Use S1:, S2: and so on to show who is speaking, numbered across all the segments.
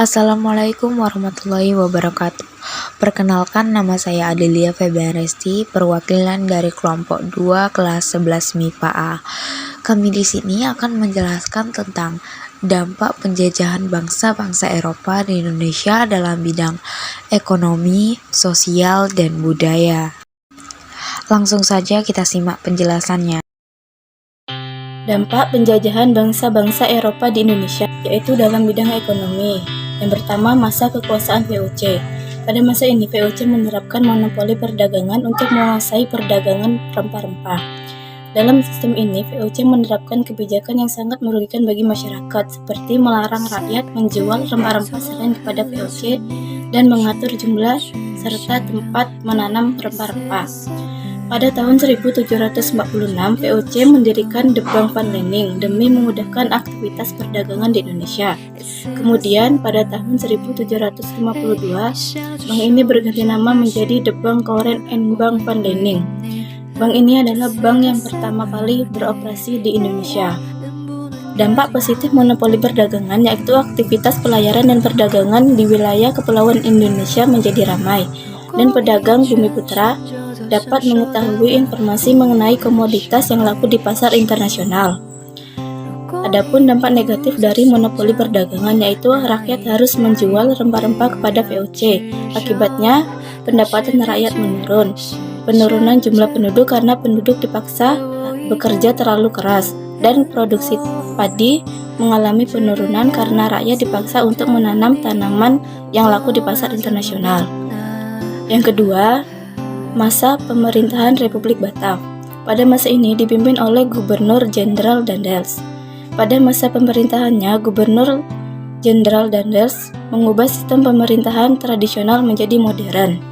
S1: Assalamualaikum warahmatullahi wabarakatuh. Perkenalkan, nama saya Adelia Febrianesti, perwakilan dari kelompok 2 kelas 11 MIPA A. Kami di sini akan menjelaskan tentang dampak penjajahan bangsa-bangsa Eropa di Indonesia dalam bidang ekonomi, sosial, dan budaya. Langsung saja kita simak penjelasannya.
S2: Dampak penjajahan bangsa-bangsa Eropa di Indonesia, yaitu dalam bidang ekonomi. Yang pertama, masa kekuasaan VOC. Pada masa ini, VOC menerapkan monopoli perdagangan untuk menguasai perdagangan rempah-rempah. Dalam sistem ini, VOC menerapkan kebijakan yang sangat merugikan bagi masyarakat, seperti melarang rakyat menjual rempah-rempah selain kepada VOC dan mengatur jumlah serta tempat menanam rempah-rempah. Pada tahun 1746, VOC mendirikan The Bank van Lening demi memudahkan aktivitas perdagangan di Indonesia. Kemudian, pada tahun 1752, bank ini berganti nama menjadi The Bank Courant and Bank van Lening. Bank ini adalah bank yang pertama kali beroperasi di Indonesia. Dampak positif monopoli perdagangan, yaitu aktivitas pelayaran dan perdagangan di wilayah Kepulauan Indonesia menjadi ramai, dan pedagang bumi putra dapat mengetahui informasi mengenai komoditas yang laku di pasar internasional. Adapun dampak negatif dari monopoli perdagangan, yaitu rakyat harus menjual rempah-rempah kepada VOC. Akibatnya, pendapatan rakyat menurun. Penurunan jumlah penduduk karena penduduk dipaksa bekerja terlalu keras, dan produksi padi mengalami penurunan karena rakyat dipaksa untuk menanam tanaman yang laku di pasar internasional. Yang kedua, masa pemerintahan Republik Batak. Pada masa ini dipimpin oleh Gubernur Jenderal Daendels. Pada masa pemerintahannya, Gubernur Jenderal Daendels mengubah sistem pemerintahan tradisional menjadi modern.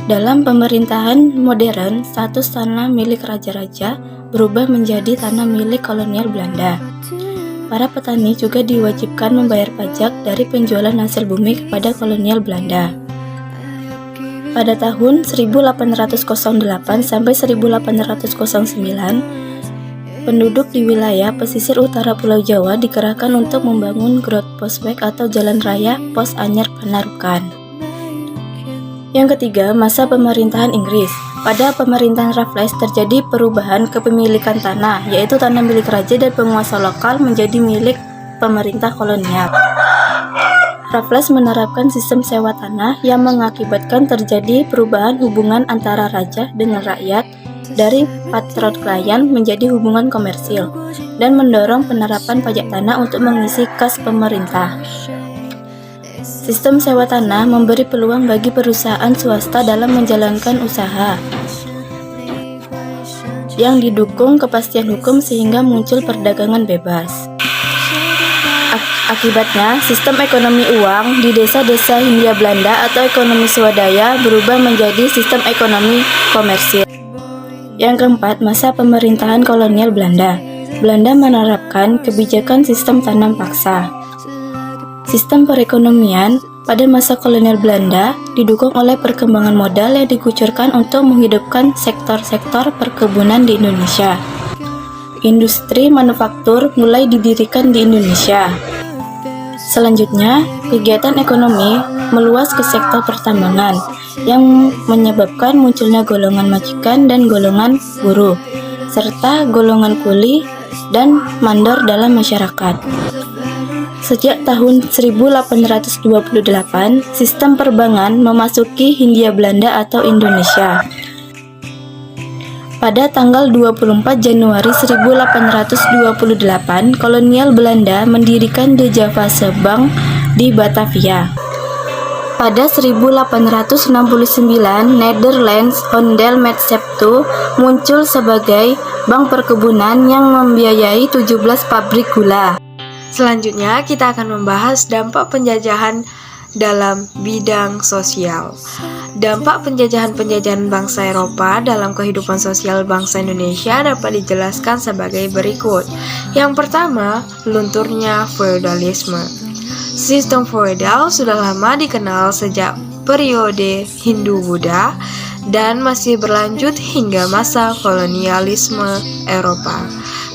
S2: Dalam pemerintahan modern, status tanah milik raja-raja berubah menjadi tanah milik kolonial Belanda. Para petani juga diwajibkan membayar pajak dari penjualan hasil bumi kepada kolonial Belanda. Pada tahun 1808 sampai 1809, penduduk di wilayah pesisir utara Pulau Jawa dikerahkan untuk membangun Grot Posweg atau jalan raya Pos Anyar Panarukan. Yang ketiga, masa pemerintahan Inggris. Pada pemerintahan Raffles terjadi perubahan kepemilikan tanah, yaitu tanah milik raja dan penguasa lokal menjadi milik pemerintah kolonial. Raffles menerapkan sistem sewa tanah yang mengakibatkan terjadi perubahan hubungan antara raja dengan rakyat dari patron klien menjadi hubungan komersil, dan mendorong penerapan pajak tanah untuk mengisi kas pemerintah. Sistem sewa tanah memberi peluang bagi perusahaan swasta dalam menjalankan usaha yang didukung kepastian hukum sehingga muncul perdagangan bebas. Akibatnya, sistem ekonomi uang di desa-desa Hindia Belanda atau ekonomi swadaya berubah menjadi sistem ekonomi komersil. Yang keempat, masa pemerintahan kolonial Belanda. Belanda menerapkan kebijakan sistem tanam paksa. Sistem perekonomian pada masa kolonial Belanda didukung oleh perkembangan modal yang dikucurkan untuk menghidupkan sektor-sektor perkebunan di Indonesia. Industri manufaktur mulai didirikan di Indonesia. Selanjutnya, kegiatan ekonomi meluas ke sektor pertambangan yang menyebabkan munculnya golongan majikan dan golongan buruh, serta golongan kuli dan mandor dalam masyarakat. Sejak tahun 1828, sistem perbankan memasuki Hindia Belanda atau Indonesia. Pada tanggal 24 Januari 1828, kolonial Belanda mendirikan The Javase Bank di Batavia. Pada 1869, Nederlands Handelsmaatschappij muncul sebagai bank perkebunan yang membiayai 17 pabrik gula.
S1: Selanjutnya, kita akan membahas dampak penjajahan dalam bidang sosial. Dampak penjajahan bangsa Eropa dalam kehidupan sosial bangsa Indonesia dapat dijelaskan sebagai berikut. Yang pertama, lunturnya feodalisme. Sistem feodal sudah lama dikenal sejak periode Hindu-Buddha dan masih berlanjut hingga masa kolonialisme Eropa.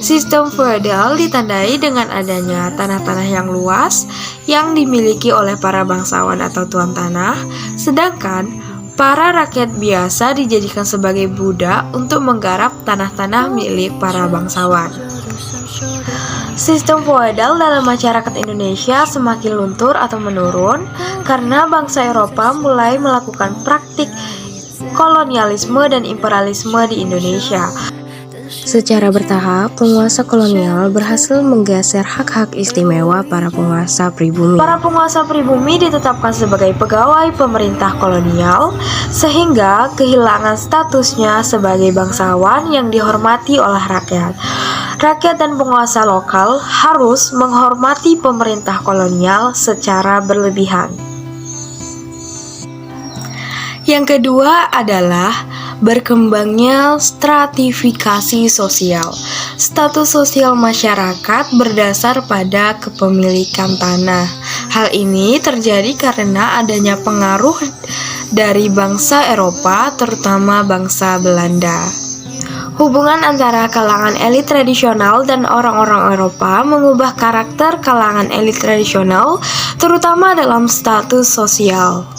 S1: Sistem feodal ditandai dengan adanya tanah-tanah yang luas yang dimiliki oleh para bangsawan atau tuan tanah, sedangkan para rakyat biasa dijadikan sebagai budak untuk menggarap tanah-tanah milik para bangsawan. Sistem feodal dalam masyarakat Indonesia semakin luntur atau menurun karena bangsa Eropa mulai melakukan praktik kolonialisme dan imperialisme di Indonesia. Secara bertahap, penguasa kolonial berhasil menggeser hak-hak istimewa para penguasa pribumi. Para penguasa pribumi ditetapkan sebagai pegawai pemerintah kolonial, sehingga kehilangan statusnya sebagai bangsawan yang dihormati oleh rakyat. Rakyat dan penguasa lokal harus menghormati pemerintah kolonial secara berlebihan. Yang kedua adalah berkembangnya stratifikasi sosial. Status sosial masyarakat berdasar pada kepemilikan tanah. Hal ini terjadi karena adanya pengaruh dari bangsa Eropa, terutama bangsa Belanda. Hubungan antara kalangan elit tradisional dan orang-orang Eropa mengubah karakter kalangan elit tradisional, terutama dalam status sosial.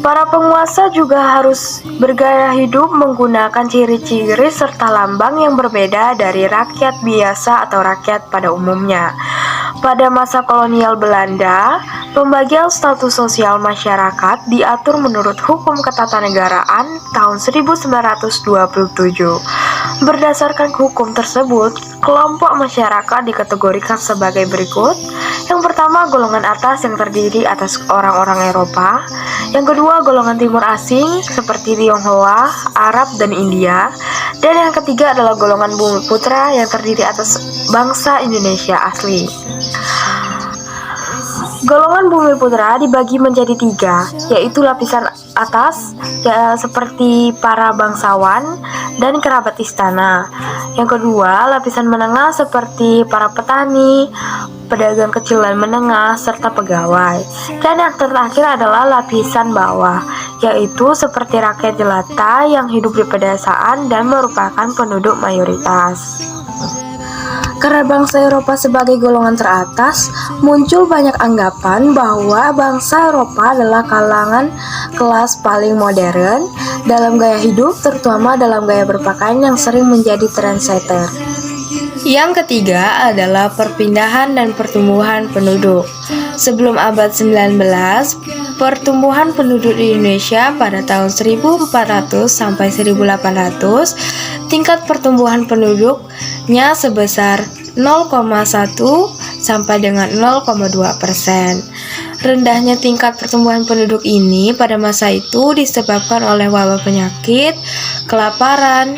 S1: Para penguasa juga harus bergaya hidup menggunakan ciri-ciri serta lambang yang berbeda dari rakyat biasa atau rakyat pada umumnya. Pada masa kolonial Belanda, pembagian status sosial masyarakat diatur menurut Hukum Ketatanegaraan tahun 1927. Berdasarkan hukum tersebut, kelompok masyarakat dikategorikan sebagai berikut. Yang pertama, golongan atas yang terdiri atas orang-orang Eropa. Yang kedua, golongan timur asing seperti Tionghoa, Arab, dan India. Dan yang ketiga adalah golongan bumi putra yang terdiri atas bangsa Indonesia asli. Golongan bumi putra dibagi menjadi 3, yaitu lapisan atas seperti para bangsawan dan kerabat istana. Yang kedua, lapisan menengah seperti para petani, pedagang kecil dan menengah, serta pegawai. Dan yang terakhir adalah lapisan bawah, yaitu seperti rakyat jelata yang hidup di pedesaan dan merupakan penduduk mayoritas. Karena bangsa Eropa sebagai golongan teratas, muncul banyak anggapan bahwa bangsa Eropa adalah kalangan kelas paling modern dalam gaya hidup, terutama dalam gaya berpakaian yang sering menjadi trendsetter. Yang ketiga adalah perpindahan dan pertumbuhan penduduk. Sebelum abad 19, pertumbuhan penduduk di Indonesia pada tahun 1400 sampai 1800, tingkat pertumbuhan penduduknya sebesar 0,1 sampai dengan 0,2%. Rendahnya tingkat pertumbuhan penduduk ini pada masa itu disebabkan oleh wabah penyakit, kelaparan,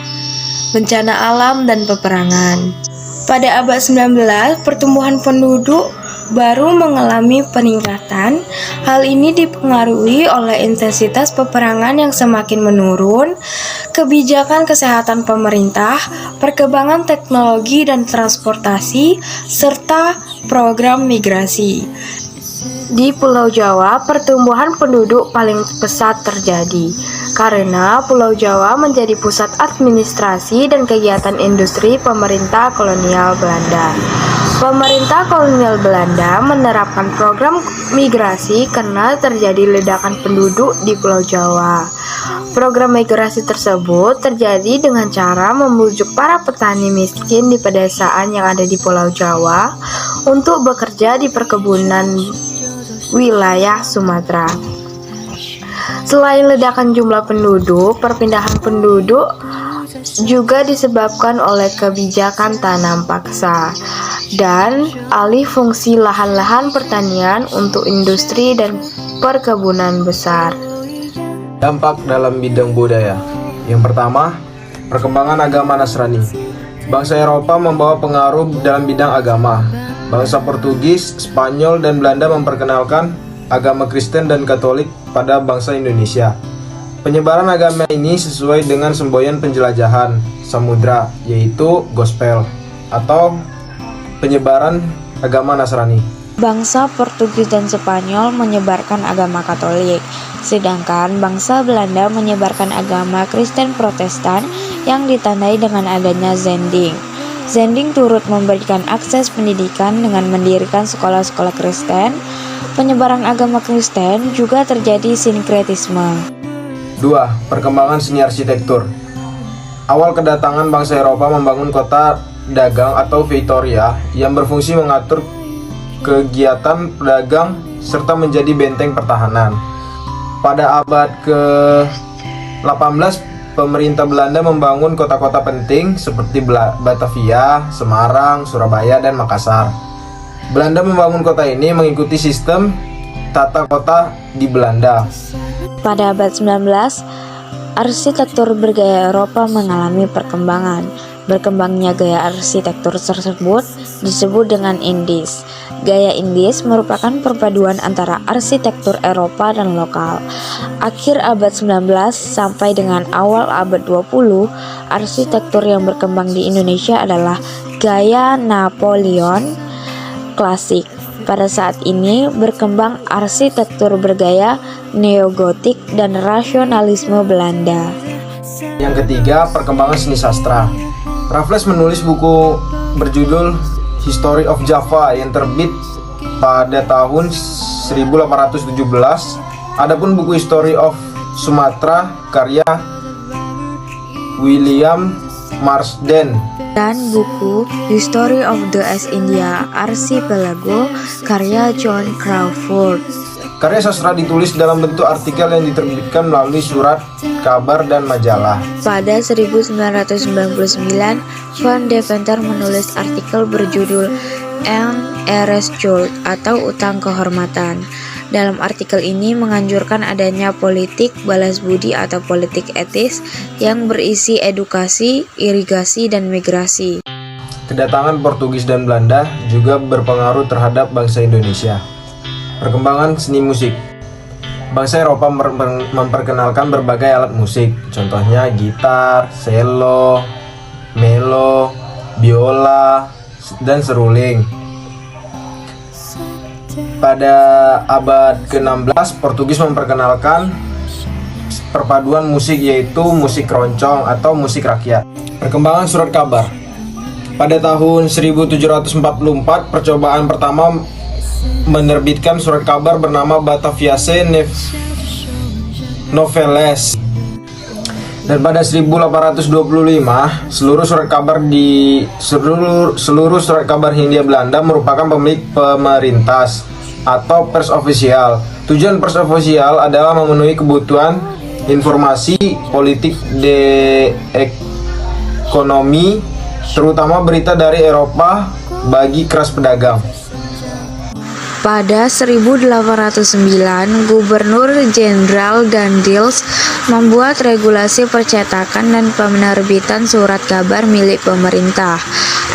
S1: bencana alam, dan peperangan. Pada abad 19, pertumbuhan penduduk baru mengalami peningkatan. Hal ini dipengaruhi oleh intensitas peperangan yang semakin menurun, kebijakan kesehatan pemerintah, perkembangan teknologi dan transportasi, serta program migrasi. Di Pulau Jawa, pertumbuhan penduduk paling pesat terjadi karena Pulau Jawa menjadi pusat administrasi dan kegiatan industri pemerintah kolonial Belanda. Pemerintah kolonial Belanda menerapkan program migrasi karena terjadi ledakan penduduk di Pulau Jawa. Program migrasi tersebut terjadi dengan cara membujuk para petani miskin di pedesaan yang ada di Pulau Jawa untuk bekerja di perkebunan wilayah Sumatera. Selain ledakan jumlah penduduk, perpindahan penduduk juga disebabkan oleh kebijakan tanam paksa dan alih fungsi lahan-lahan pertanian untuk industri dan perkebunan besar.
S3: Dampak dalam bidang budaya. Yang pertama, perkembangan agama Nasrani. Bangsa Eropa membawa pengaruh dalam bidang agama. Bangsa Portugis, Spanyol, dan Belanda memperkenalkan agama Kristen dan Katolik pada bangsa Indonesia. Penyebaran agama ini sesuai dengan semboyan penjelajahan samudra, yaitu gospel atau penyebaran agama Nasrani.
S1: Bangsa Portugis dan Spanyol menyebarkan agama Katolik, sedangkan bangsa Belanda menyebarkan agama Kristen Protestan yang ditandai dengan adanya zending. Zending turut memberikan akses pendidikan dengan mendirikan sekolah-sekolah Kristen. Penyebaran agama Kristen juga terjadi sinkretisme.
S3: 2. Perkembangan seni arsitektur. Awal kedatangan bangsa Eropa membangun kota dagang atau Victoria yang berfungsi mengatur kegiatan pedagang serta menjadi benteng pertahanan. Pada abad ke-18, pemerintah Belanda membangun kota-kota penting seperti Batavia, Semarang, Surabaya, dan Makassar. Belanda membangun kota ini mengikuti sistem tata kota di Belanda.
S1: Pada abad 19, arsitektur bergaya Eropa mengalami perkembangan. Berkembangnya gaya arsitektur tersebut disebut dengan Indis. Gaya Indis merupakan perpaduan antara arsitektur Eropa dan lokal. Akhir abad 19 sampai dengan awal abad 20, arsitektur yang berkembang di Indonesia adalah gaya Napoleon klasik. Pada saat ini berkembang arsitektur bergaya neogotik dan rasionalisme Belanda.
S3: Yang ketiga, perkembangan seni sastra. Raffles menulis buku berjudul History of Java yang terbit pada tahun 1817. Adapun buku History of Sumatra karya William Marsden
S1: Dan buku History of the East India Archipelago karya John Crawford.
S3: Karya sastra ditulis dalam bentuk artikel yang diterbitkan melalui surat, kabar, dan majalah.
S1: Pada 1999, Van Deventer menulis artikel berjudul An Heiress Schuld atau Utang Kehormatan. Dalam artikel ini menganjurkan adanya politik balas budi atau politik etis yang berisi edukasi, irigasi, dan migrasi.
S3: Kedatangan Portugis dan Belanda juga berpengaruh terhadap bangsa Indonesia. Perkembangan seni musik. Bangsa Eropa memperkenalkan berbagai alat musik, contohnya gitar, cello, melo, biola, dan seruling. Pada abad ke-16, Portugis memperkenalkan perpaduan musik yaitu musik keroncong atau musik rakyat. Perkembangan surat kabar. Pada tahun 1744, percobaan pertama menerbitkan surat kabar bernama Bataviae Noveles. Dan pada 1825, seluruh surat kabar Hindia Belanda merupakan pemilik pemerintah atau pers ofisial. Tujuan pers ofisial adalah memenuhi kebutuhan informasi politik de ekonomi, terutama berita dari Eropa bagi kelas pedagang.
S1: Pada 1809, Gubernur Jenderal Daendels membuat regulasi percetakan dan penerbitan surat kabar milik pemerintah.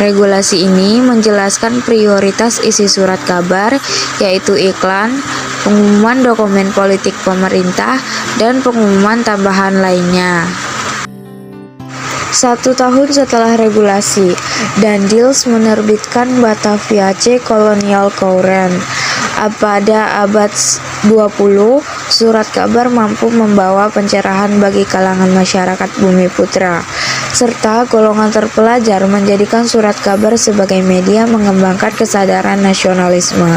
S1: Regulasi ini menjelaskan prioritas isi surat kabar, yaitu iklan, pengumuman dokumen politik pemerintah, dan pengumuman tambahan lainnya. 1 tahun setelah regulasi, Daendels menerbitkan Bataviae Colonial Courant. Pada abad 20, surat kabar mampu membawa pencerahan bagi kalangan masyarakat Bumi Putra, serta golongan terpelajar menjadikan surat kabar sebagai media mengembangkan kesadaran nasionalisme.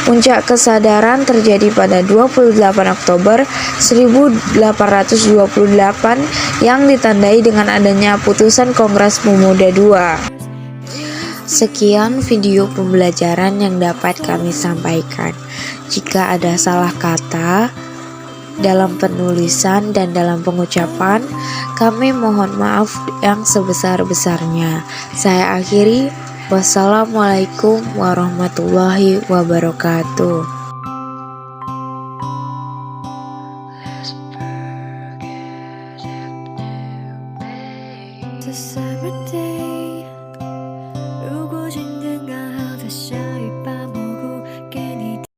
S1: Puncak kesadaran terjadi pada 28 Oktober 1828 yang ditandai dengan adanya putusan Kongres Pemuda II. Sekian video pembelajaran yang dapat kami sampaikan. Jika ada salah kata dalam penulisan dan dalam pengucapan, kami mohon maaf yang sebesar-besarnya. Saya akhiri. Wassalamualaikum warahmatullahi wabarakatuh.
S4: December day